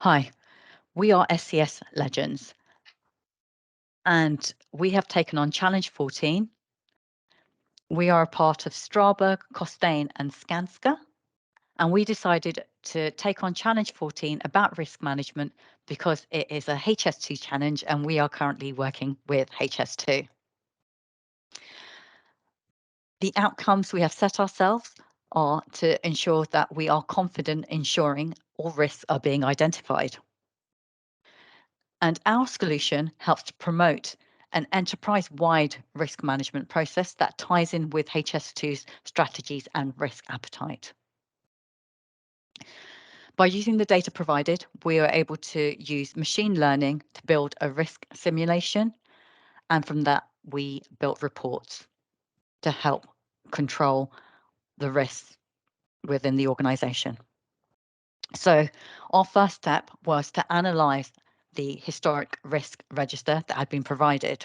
Hi, we are SCS Legends, and we have taken on Challenge 14. We are a part of Strabag, Costain, and Skanska, and we decided to take on Challenge 14 about risk management because it is a HS2 challenge, and we are currently working with HS2. The outcomes we have set ourselves are to ensure that we are confident ensuring all risks are being identified. And our solution helps to promote an enterprise-wide risk management process that ties in with HS2's strategies and risk appetite. By using the data provided, we are able to use machine learning to build a risk simulation, and from that, we built reports to help control the risks within the organization. So our first step was to analyze the historic risk register that had been provided.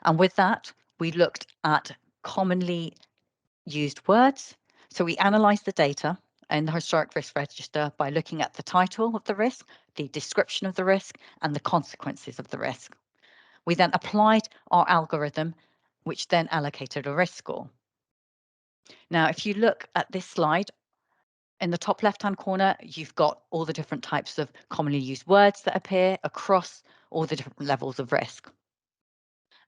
And with that, we looked at commonly used words. So we analysed the data in the historic risk register by looking at the title of the risk, the description of the risk, and the consequences of the risk. We then applied our algorithm, which then allocated a risk score. Now, if you look at this slide, in the top left-hand corner, you've got all the different types of commonly used words that appear across all the different levels of risk.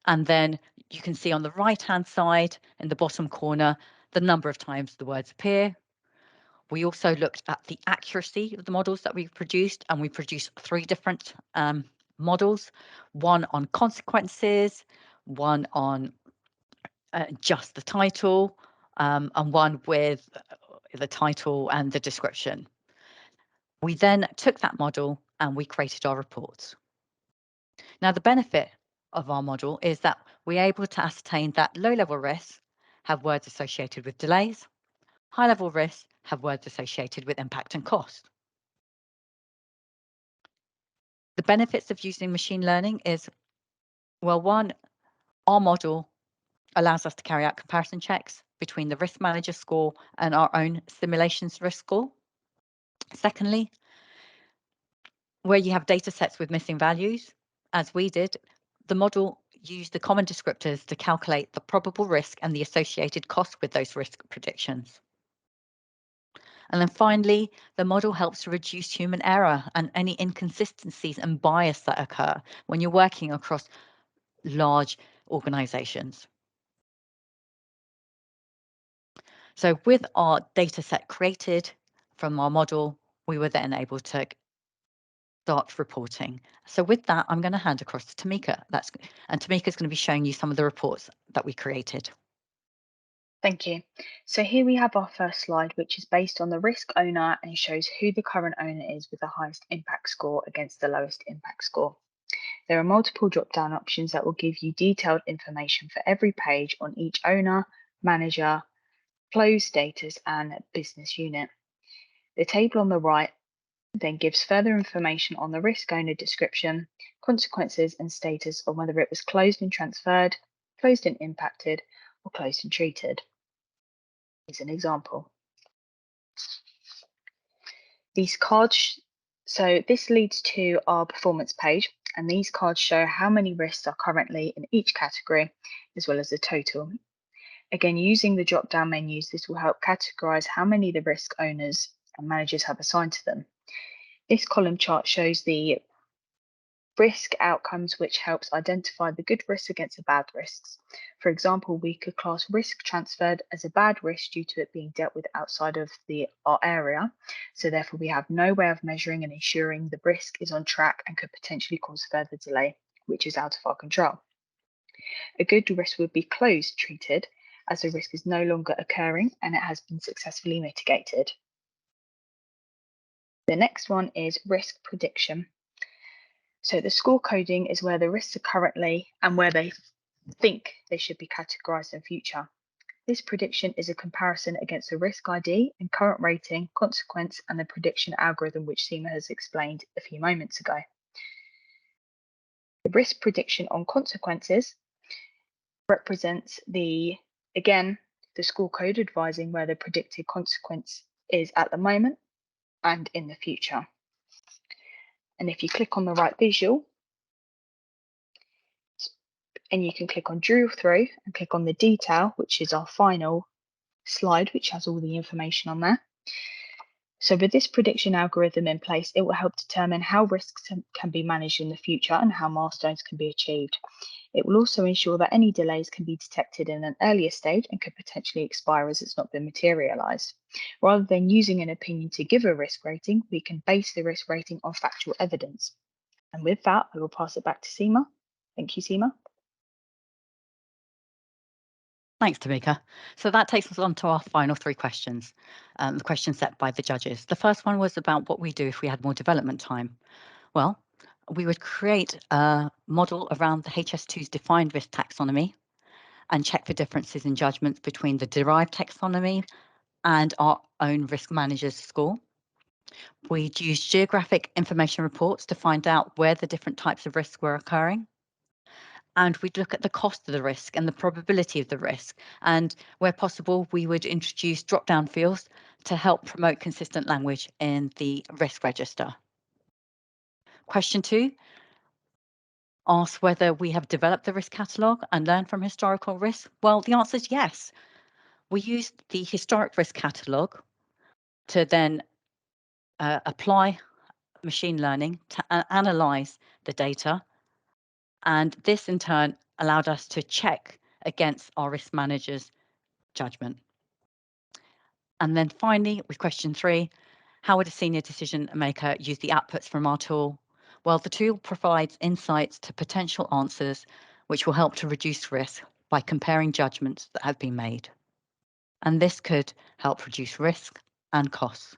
And then you can see on the right-hand side in the bottom corner, the number of times the words appear. We also looked at the accuracy of the models that we produced, and we produced 3 different models, one on consequences, one on just the title, and one with the title and the description. We then took that model and we created our reports. Now, the benefit of our model is that we're able to ascertain that low-level risks have words associated with delays, high-level risks have words associated with impact and cost. The benefits of using machine learning is, well, one, our model allows us to carry out comparison checks between the risk manager score and our own simulations risk score. Secondly, where you have data sets with missing values, as we did, the model used the common descriptors to calculate the probable risk and the associated cost with those risk predictions. And then finally, the model helps to reduce human error and any inconsistencies and bias that occur when you're working across large organizations. So with our data set created from our model, we were then able to start reporting. So with that, I'm going to hand across to Tamika. And Tamika's going to be showing you some of the reports that we created. Thank you. So here we have our first slide, which is based on the risk owner and shows who the current owner is with the highest impact score against the lowest impact score. There are multiple drop-down options that will give you detailed information for every page on each owner, manager, closed status, and business unit. The table on the right then gives further information on the risk owner description, consequences, and status on whether it was closed and transferred, closed and impacted, or closed and treated. Here's an example. These cards, so this leads to our performance page, and these cards show how many risks are currently in each category, as well as the total. Again, using the drop-down menus, this will help categorize how many the risk owners and managers have assigned to them. This column chart shows the risk outcomes, which helps identify the good risks against the bad risks. For example, we could class risk transferred as a bad risk due to it being dealt with outside of our area. So therefore, we have no way of measuring and ensuring the risk is on track and could potentially cause further delay, which is out of our control. A good risk would be closed treated, as the risk is no longer occurring and it has been successfully mitigated. The next one is risk prediction. So the score coding is where the risks are currently and where they think they should be categorized in future. This prediction is a comparison against the risk ID and current rating, consequence, and the prediction algorithm, which Seema has explained a few moments ago. The risk prediction on consequences represents the score code advising where the predicted consequence is at the moment and in the future. And if you click on the right visual, and you can click on drill through and click on the detail, which is our final slide, which has all the information on there. So with this prediction algorithm in place, it will help determine how risks can be managed in the future and how milestones can be achieved. It will also ensure that any delays can be detected in an earlier stage and could potentially expire as it's not been materialised. Rather than using an opinion to give a risk rating, we can base the risk rating on factual evidence. And with that, I will pass it back to Seema. Thank you, Seema. Thanks, Tamika. So that takes us on to our final three questions, the questions set by the judges. The first one was about what we do if we had more development time. Well, we would create a model around the HS2's defined risk taxonomy and check for differences in judgments between the derived taxonomy and our own risk manager's score. We'd use geographic information reports to find out where the different types of risks were occurring. And we'd look at the cost of the risk and the probability of the risk. And where possible, we would introduce drop-down fields to help promote consistent language in the risk register. Question 2 asks whether we have developed the risk catalogue and learned from historical risks. Well, the answer is yes. We used the historic risk catalogue to then apply machine learning to analyze the data. And this in turn allowed us to check against our risk manager's judgment. And then finally, with question 3, how would a senior decision maker use the outputs from our tool? Well, the tool provides insights to potential answers, which will help to reduce risk by comparing judgments that have been made. And this could help reduce risk and costs.